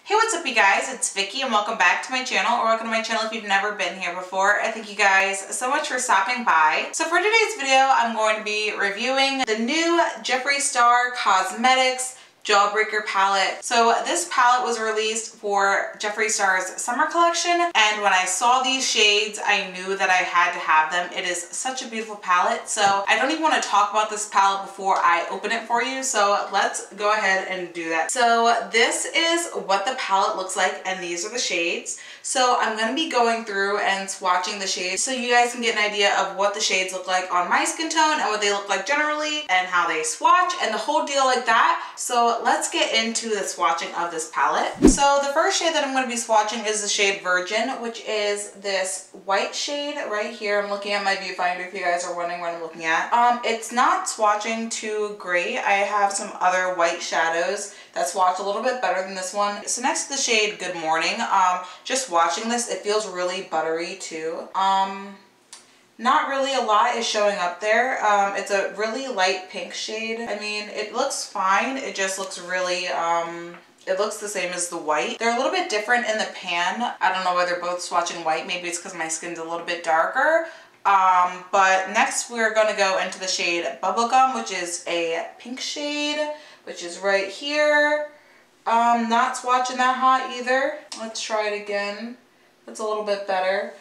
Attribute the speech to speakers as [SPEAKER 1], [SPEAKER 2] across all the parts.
[SPEAKER 1] Hey, what's up you guys? It's Vicky and welcome back to my channel, or welcome to my channel if you've never been here before. I thank you guys so much for stopping by. So for today's video, I'm going to be reviewing the new Jeffree Star Cosmetics Jawbreaker palette. So this palette was released for Jeffree Star's summer collection, and when I saw these shades, I knew that I had to have them. It is such a beautiful palette, so I don't even want to talk about this palette before I open it for you, so let's go ahead and do that. So this is what the palette looks like, and these are the shades. So I'm going to be going through and swatching the shades so you guys can get an idea of what the shades look like on my skin tone and what they look like generally and how they swatch and the whole deal like that. So let's get into the swatching of this palette. So the first shade that I'm going to be swatching is the shade Virgin, which is this white shade right here. I'm looking at my viewfinder if you guys are wondering what I'm looking at. It's not swatching too great. I have some other white shadows that swatch a little bit better than this one. So next to the shade Good Morning, just watching this, it feels really buttery too. Not really a lot is showing up there. It's a really light pink shade. I mean, it looks fine. It just looks really, it looks the same as the white. They're a little bit different in the pan. I don't know why they're both swatching white. Maybe it's because my skin's a little bit darker. But next we're gonna go into the shade Bubblegum, which is a pink shade, which is right here. Not swatching that hot either. Let's try it again. It's a little bit better.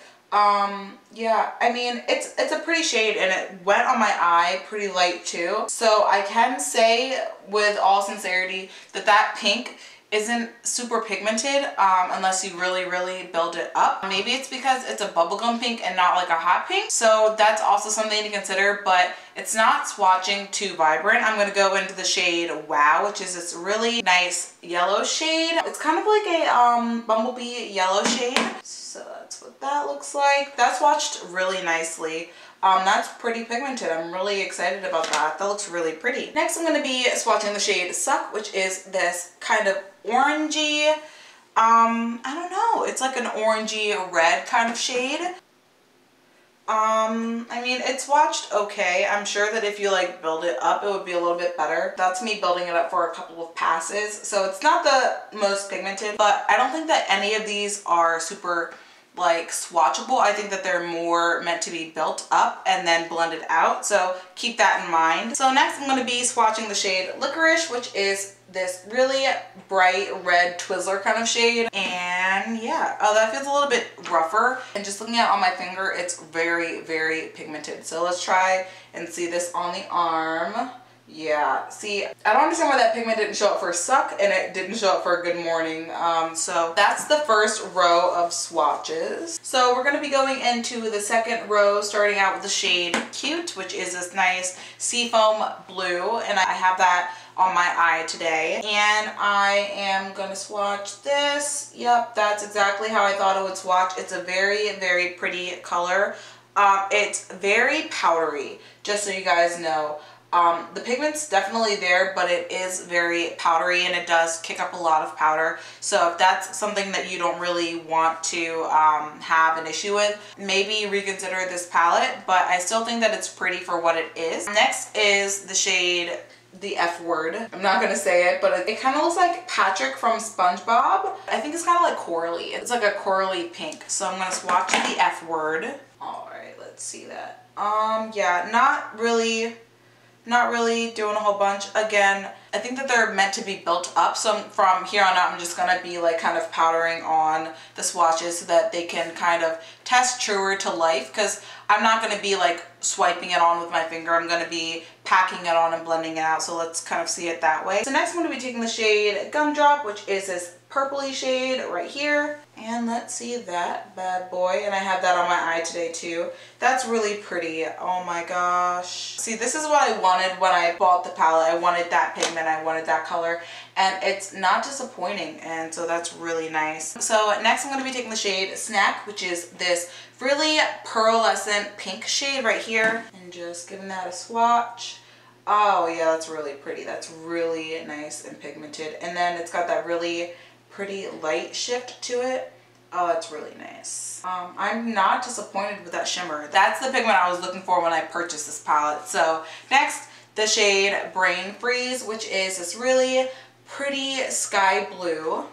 [SPEAKER 1] Yeah, I mean, it's a pretty shade, and it went on my eye pretty light too. So I can say with all sincerity that that pink isn't super pigmented unless you really build it up. Maybe it's because it's a bubblegum pink and not like a hot pink, so that's also something to consider, but it's not swatching too vibrant. I'm going to go into the shade Wow, which is this really nice yellow shade. It's kind of like a bumblebee yellow shade. So that's what that looks like. That swatched really nicely. That's pretty pigmented. I'm really excited about that. That looks really pretty. Next, I'm going to be swatching the shade Suck, which is this kind of orangey, I don't know, it's like an orangey red kind of shade. I mean, it swatched okay. I'm sure that if you like build it up, it would be a little bit better. That's me building it up for a couple of passes. So it's not the most pigmented, but I don't think that any of these are super like swatchable. I think that they're more meant to be built up and then blended out, so keep that in mind. So next I'm going to be swatching the shade Licorice, which is this really bright red Twizzler kind of shade. And yeah, that feels a little bit rougher, and just looking at it on my finger, it's very pigmented. So let's try and see this on the arm. Yeah, see, I don't understand why that pigment didn't show up for Suck and it didn't show up for Good Morning. So that's the first row of swatches. So we're going to be going into the second row, starting out with the shade Cute, which is this nice seafoam blue, and I have that on my eye today. And I am going to swatch this. Yep, that's exactly how I thought it would swatch. It's a very pretty color. It's very powdery, just so you guys know. The pigment's definitely there, but it is very powdery, and it does kick up a lot of powder. So if that's something that you don't really want to have an issue with, maybe reconsider this palette, but I still think that it's pretty for what it is. Next is the shade The F Word. I'm not gonna say it, but it kind of looks like Patrick from SpongeBob. I think it's kind of like corally. It's like a corally pink. So I'm gonna swatch The F Word. All right, let's see that. Yeah, not really doing a whole bunch. Again, I think that they're meant to be built up, so from here on out I'm just gonna be like kind of powdering on the swatches so that they can kind of test truer to life, because I'm not gonna be like swiping it on with my finger. I'm gonna be packing it on and blending it out, so let's kind of see it that way. So next I'm gonna be taking the shade Gumdrop, which is this purpley shade right here, and let's see that bad boy. And I have that on my eye today too. That's really pretty. Oh my gosh. See, this is what I wanted when I bought the palette. I wanted that pigment, I wanted that color, and it's not disappointing, and so that's really nice. So next I'm going to be taking the shade Snack, which is this really pearlescent pink shade right here, and just giving that a swatch. Oh yeah, that's really pretty. That's really nice and pigmented, and then it's got that really pretty light shift to it. Oh, it's really nice. I'm not disappointed with that shimmer. That's the pigment I was looking for when I purchased this palette. So next, the shade Brain Freeze, which is this really pretty sky blue.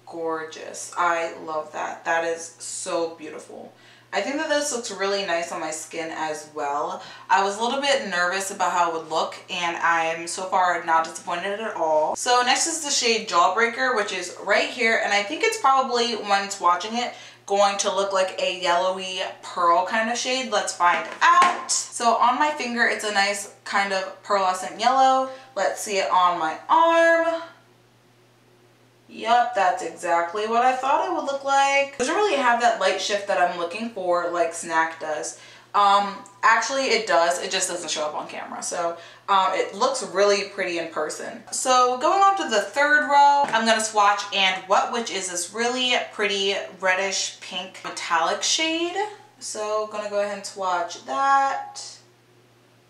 [SPEAKER 1] gorgeous. I love that. That is so beautiful. I think that this looks really nice on my skin as well. I was a little bit nervous about how it would look, and I'm so far not disappointed at all. So next is the shade Jawbreaker, which is right here, and I think it's probably, when swatching it, going to look like a yellowy pearl kind of shade. Let's find out. So on my finger, it's a nice kind of pearlescent yellow. Let's see it on my arm. Yep, that's exactly what I thought it would look like. It doesn't really have that light shift that I'm looking for like Snack does. Actually it does, it just doesn't show up on camera. So it looks really pretty in person. So going on to the third row, I'm gonna swatch And What, which is this really pretty reddish pink metallic shade. So gonna go ahead and swatch that.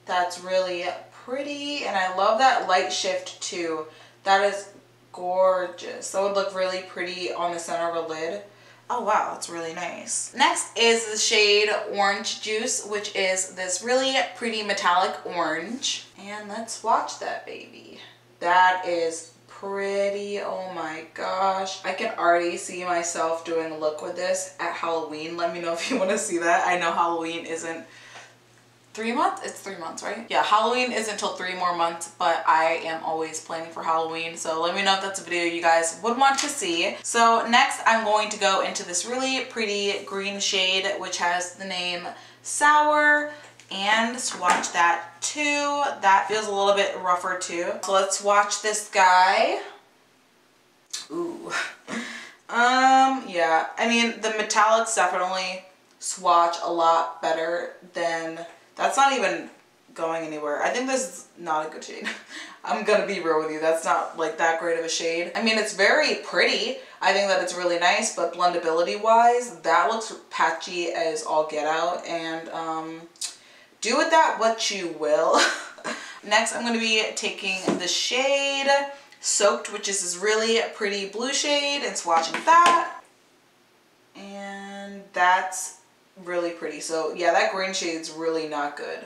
[SPEAKER 1] That's really pretty, and I love that light shift too. That is gorgeous. That would look really pretty on the center of a lid. Oh wow, that's really nice. Next is the shade Orange Juice, which is this really pretty metallic orange. And let's swatch that baby. That is pretty. Oh my gosh. I can already see myself doing a look with this at Halloween. Let me know if you want to see that. I know Halloween isn't 3 months? It's 3 months, right? Yeah, Halloween isn't until 3 more months, but I am always planning for Halloween. So let me know if that's a video you guys would want to see. So next I'm going to go into this really pretty green shade, which has the name Sour, and swatch that too. That feels a little bit rougher too. So let's swatch this guy. Ooh. Yeah, I mean, the metallics definitely swatch a lot better than, that's not even going anywhere. I think this is not a good shade. I'm gonna be real with you. That's not like that great of a shade. I mean, it's very pretty. I think that it's really nice, but blendability wise, that looks patchy as all get out, and do with that what you will. Next, I'm gonna be taking the shade Soaked, which is this really pretty blue shade, and swatching that. And that's really pretty. So yeah, that green shade's really not good.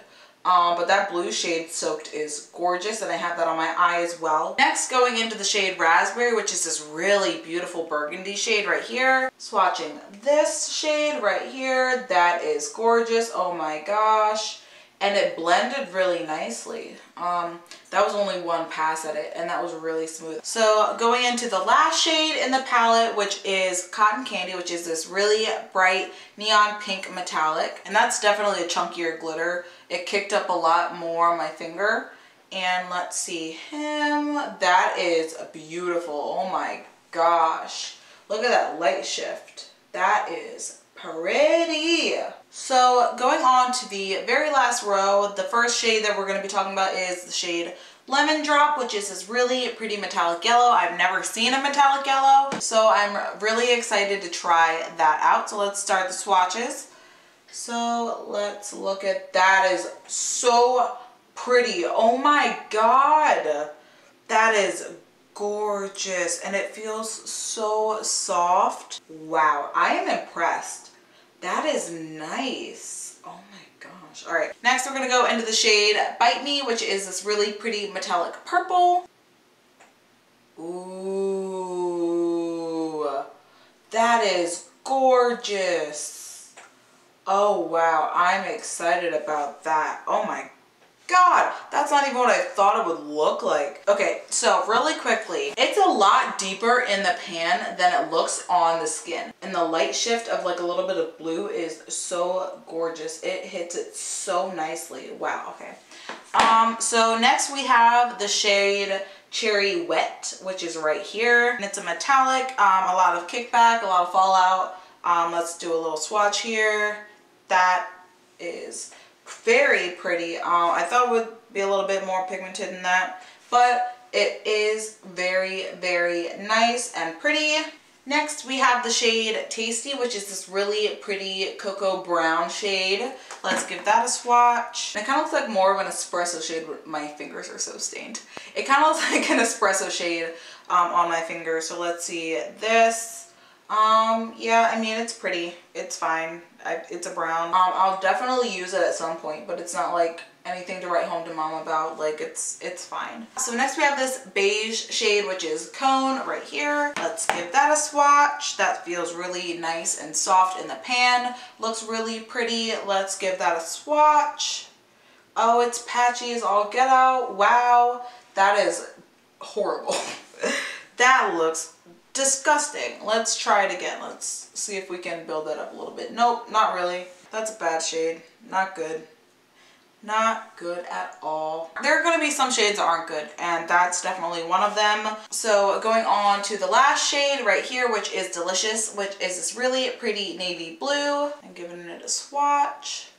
[SPEAKER 1] But that blue shade Soaked is gorgeous, and I have that on my eye as well. Next, going into the shade Raspberry, which is this really beautiful burgundy shade right here. Swatching this shade right here. That is gorgeous. Oh my gosh. And it blended really nicely. That was only one pass at it, and that was really smooth. So going into the last shade in the palette, which is Cotton Candy, which is this really bright neon pink metallic. And that's definitely a chunkier glitter. It kicked up a lot more on my finger. And let's see him. That is beautiful. Oh my gosh. Look at that light shift. That is pretty. So going on to the very last row, the first shade that we're going to be talking about is the shade Lemon Drop, which is this really pretty metallic yellow. I've never seen a metallic yellow, so I'm really excited to try that out. So let's start the swatches. So let's look at that. Is so pretty. Oh my god. That is gorgeous, and it feels so soft. Wow, I am impressed. That is nice. Oh my gosh. All right, next we're gonna go into the shade Bite Me, which is this really pretty metallic purple. Ooh, that is gorgeous. Oh wow, I'm excited about that. Oh my god, that's not even what I thought it would look like. Okay, so really quickly, it's a lot deeper in the pan than it looks on the skin. And the light shift of like a little bit of blue is so gorgeous. It hits it so nicely. Wow, okay. So next we have the shade Cherry Wet, which is right here. And it's a metallic, a lot of kickback, a lot of fallout. Let's do a little swatch here. That is very pretty. I thought it would be a little bit more pigmented than that, but it is very, very nice and pretty. Next we have the shade Tasty, which is this really pretty cocoa brown shade. Let's give that a swatch. And it kind of looks like more of an espresso shade. My fingers are so stained. It kind of looks like an espresso shade on my finger. So let's see this. Yeah, I mean, it's pretty. It's fine. It's a brown. I'll definitely use it at some point, but it's not like anything to write home to mom about. Like it's fine. So next we have this beige shade, which is Cone right here. Let's give that a swatch. That feels really nice and soft in the pan. Looks really pretty. Let's give that a swatch. Oh, it's patchy as all get out. Wow, that is horrible. That looks disgusting. Let's try it again. Let's see if we can build that up a little bit. Nope, not really. That's a bad shade. Not good. Not good at all. There are going to be some shades that aren't good, and that's definitely one of them. So going on to the last shade right here, which is Delicious, which is this really pretty navy blue. I'm giving it a swatch.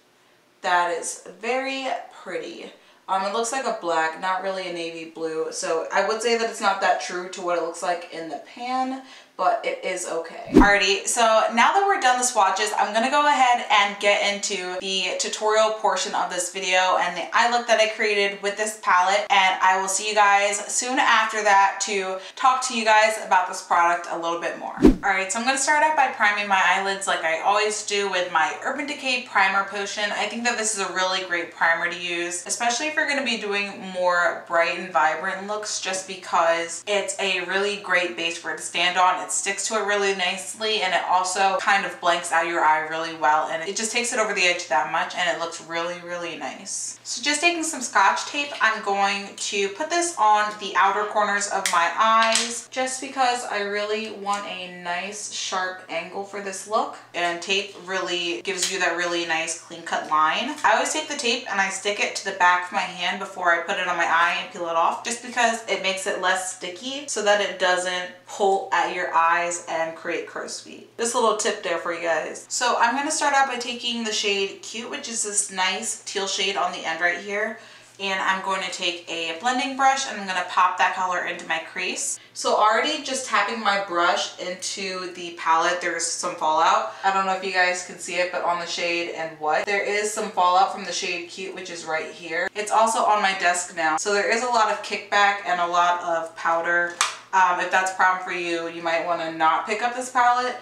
[SPEAKER 1] That is very pretty. It looks like a black, not really a navy blue. So I would say that it's not that true to what it looks like in the pan, but it is okay. Alrighty, so now that we're done the swatches, I'm gonna go ahead and get into the tutorial portion of this video and the eye look that I created with this palette, and I will see you guys soon after that to talk to you guys about this product a little bit more. Alright, so I'm gonna start out by priming my eyelids like I always do with my Urban Decay Primer Potion. I think that this is a really great primer to use, especially if you're gonna be doing more bright and vibrant looks, just because it's a really great base for it to stand on. It sticks to it really nicely, and it also kind of blanks out your eye really well, and it just takes it over the edge that much, and it looks really, really nice. So just taking some Scotch tape, I'm going to put this on the outer corners of my eyes, just because I really want a nice sharp angle for this look, and tape really gives you that really nice clean cut line. I always take the tape and I stick it to the back of my hand before I put it on my eye and peel it off, just because it makes it less sticky so that it doesn't pull at your eyes and create crow's feet. Just a little tip there for you guys. So I'm going to start out by taking the shade Cute, which is this nice teal shade on the end right here. And I'm going to take a blending brush and I'm going to pop that color into my crease. So already just tapping my brush into the palette, there's some fallout. I don't know if you guys can see it, but on the shade and what, there is some fallout from the shade Cute, which is right here. It's also on my desk now. So there is a lot of kickback and a lot of powder. If that's a problem for you, you might want to not pick up this palette.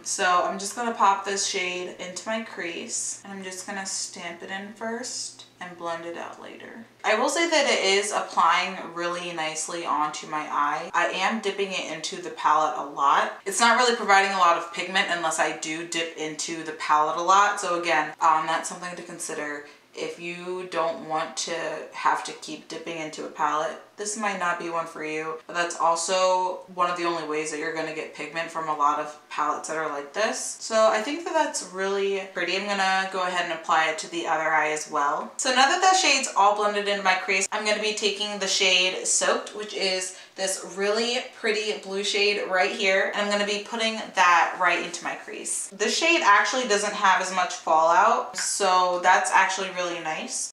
[SPEAKER 1] So I'm just going to pop this shade into my crease, and I'm just going to stamp it in first and blend it out later. I will say that it is applying really nicely onto my eye. I am dipping it into the palette a lot. It's not really providing a lot of pigment unless I do dip into the palette a lot. So again, that's something to consider. If you don't want to have to keep dipping into a palette, this might not be one for you, but that's also one of the only ways that you're going to get pigment from a lot of palettes that are like this. So I think that that's really pretty. I'm going to go ahead and apply it to the other eye as well. So now that shade's all blended into my crease, I'm going to be taking the shade Soaked, which is this really pretty blue shade right here, and I'm going to be putting that right into my crease. This shade actually doesn't have as much fallout, so that's actually really nice.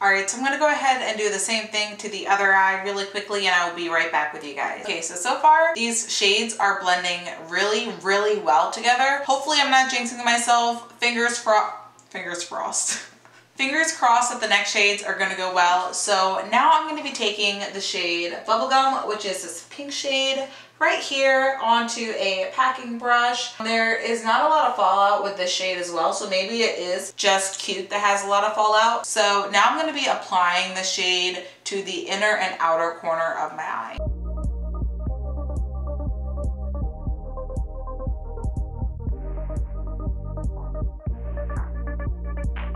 [SPEAKER 1] Alright, so I'm going to go ahead and do the same thing to the other eye really quickly, and I will be right back with you guys. Okay, so far these shades are blending really, really well together. Hopefully I'm not jinxing myself. Fingers crossed. Fingers crossed that the next shades are going to go well. So now I'm going to be taking the shade Bubblegum, which is this pink shade right here, onto a packing brush. There is not a lot of fallout with this shade as well, so maybe it is just Cute that has a lot of fallout. So now I'm going to be applying the shade to the inner and outer corner of my eye.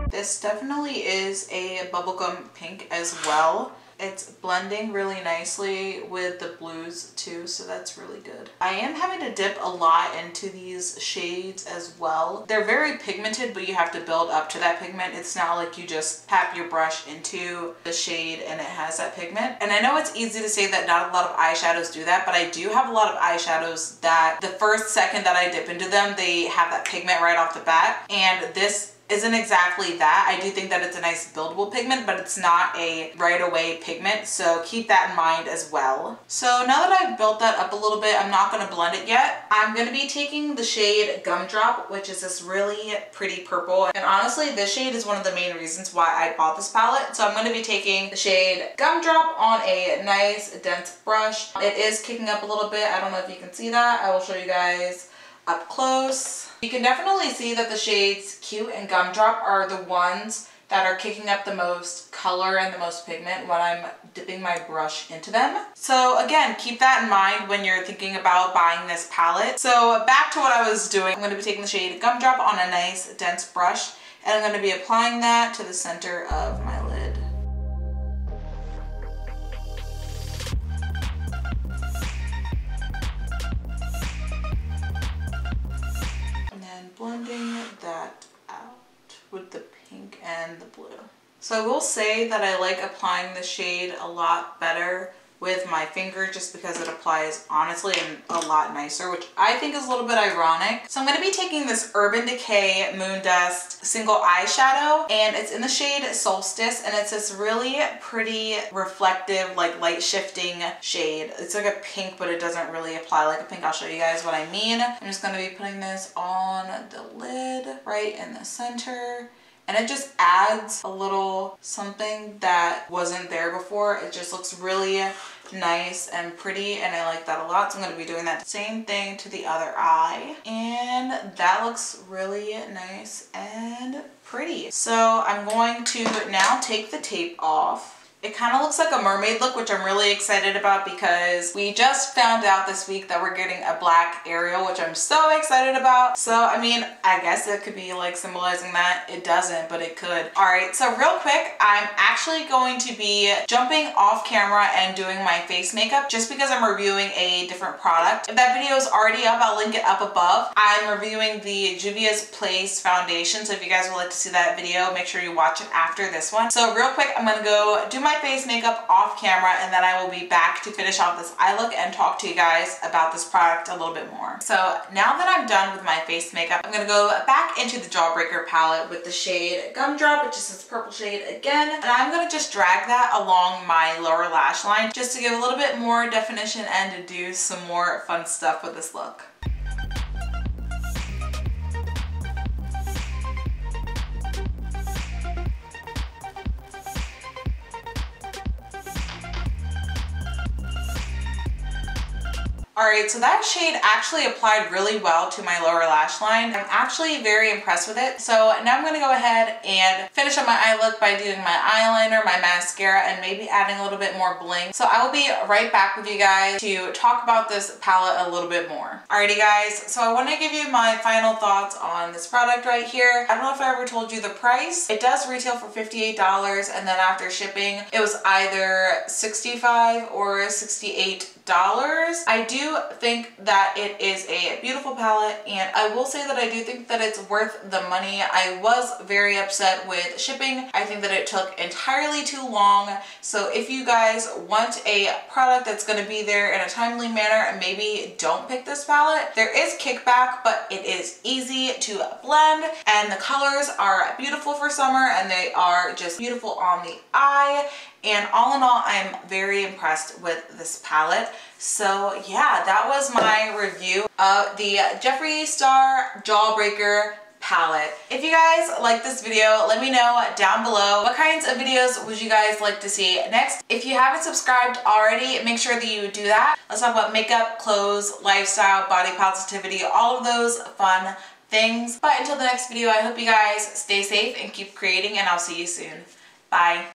[SPEAKER 1] This definitely is a bubblegum pink as well. it's blending really nicely with the blues too, so that's really good. I am having to dip a lot into these shades as well. They're very pigmented, but you have to build up to that pigment. It's not like you just tap your brush into the shade and it has that pigment. And I know it's easy to say that not a lot of eyeshadows do that, but I do have a lot of eyeshadows that the first second that I dip into them, they have that pigment right off the bat. And this isn't exactly that. I do think that it's a nice buildable pigment, but it's not a right away pigment, so keep that in mind as well. So now that I've built that up a little bit, I'm not going to blend it yet. I'm going to be taking the shade Gumdrop, which is this really pretty purple, and honestly this shade is one of the main reasons why I bought this palette. So I'm going to be taking the shade Gumdrop on a nice dense brush. It is kicking up a little bit. I don't know if you can see that. I will show you guys up close. You can definitely see that the shades Cute and Gumdrop are the ones that are kicking up the most color and the most pigment when I'm dipping my brush into them. So again, keep that in mind when you're thinking about buying this palette. So back to what I was doing, I'm going to be taking the shade Gumdrop on a nice dense brush, and I'm going to be applying that to the center of my lid. Blending that out with the pink and the blue. So I will say that I like applying the shade a lot better with my finger just because it applies honestly and a lot nicer, which I think is a little bit ironic. So I'm going to be taking this Urban Decay Moon Dust single eyeshadow, and it's in the shade Solstice, and it's this really pretty reflective, like light shifting shade. It's like a pink, but it doesn't really apply like a pink. I'll show you guys what I mean. I'm just going to be putting this on the lid right in the center. And it just adds a little something that wasn't there before. It just looks really nice and pretty, and I like that a lot. So I'm going to be doing that same thing to the other eye. And that looks really nice and pretty. So I'm going to now take the tape off. It kind of looks like a mermaid look, which I'm really excited about because we just found out this week that we're getting a black Ariel, which I'm so excited about. So, I mean, I guess it could be like symbolizing that. It doesn't, but it could. All right, so real quick, I'm actually going to be jumping off camera and doing my face makeup just because I'm reviewing a different product. If that video is already up, I'll link it up above. I'm reviewing the Juvia's Place foundation, so if you guys would like to see that video, make sure you watch it after this one. So real quick, I'm gonna go do my face makeup off camera, and then I will be back to finish off this eye look and talk to you guys about this product a little bit more. So now that I'm done with my face makeup, I'm gonna go back into the Jawbreaker palette with the shade Gumdrop, which is this purple shade again, and I'm gonna just drag that along my lower lash line just to give a little bit more definition and to do some more fun stuff with this look. Alright, so that shade actually applied really well to my lower lash line. I'm actually very impressed with it. So now I'm going to go ahead and finish up my eye look by doing my eyeliner, my mascara, and maybe adding a little bit more bling. So I will be right back with you guys to talk about this palette a little bit more. Alrighty guys, so I want to give you my final thoughts on this product right here. I don't know if I ever told you the price. It does retail for $58, and then after shipping, it was either $65 or $68. I do think that it is a beautiful palette, and I will say that I do think that it's worth the money. I was very upset with shipping. I think that it took entirely too long. So if you guys want a product that's going to be there in a timely manner, maybe don't pick this palette. There is kickback, but it is easy to blend, and the colors are beautiful for summer, and they are just beautiful on the eye. And all in all, I'm very impressed with this palette. So yeah, that was my review of the Jeffree Star Jawbreaker palette. If you guys like this video, let me know down below what kinds of videos would you guys like to see next. If you haven't subscribed already, make sure that you do that. Let's talk about makeup, clothes, lifestyle, body positivity, all of those fun things. But until the next video, I hope you guys stay safe and keep creating, and I'll see you soon. Bye.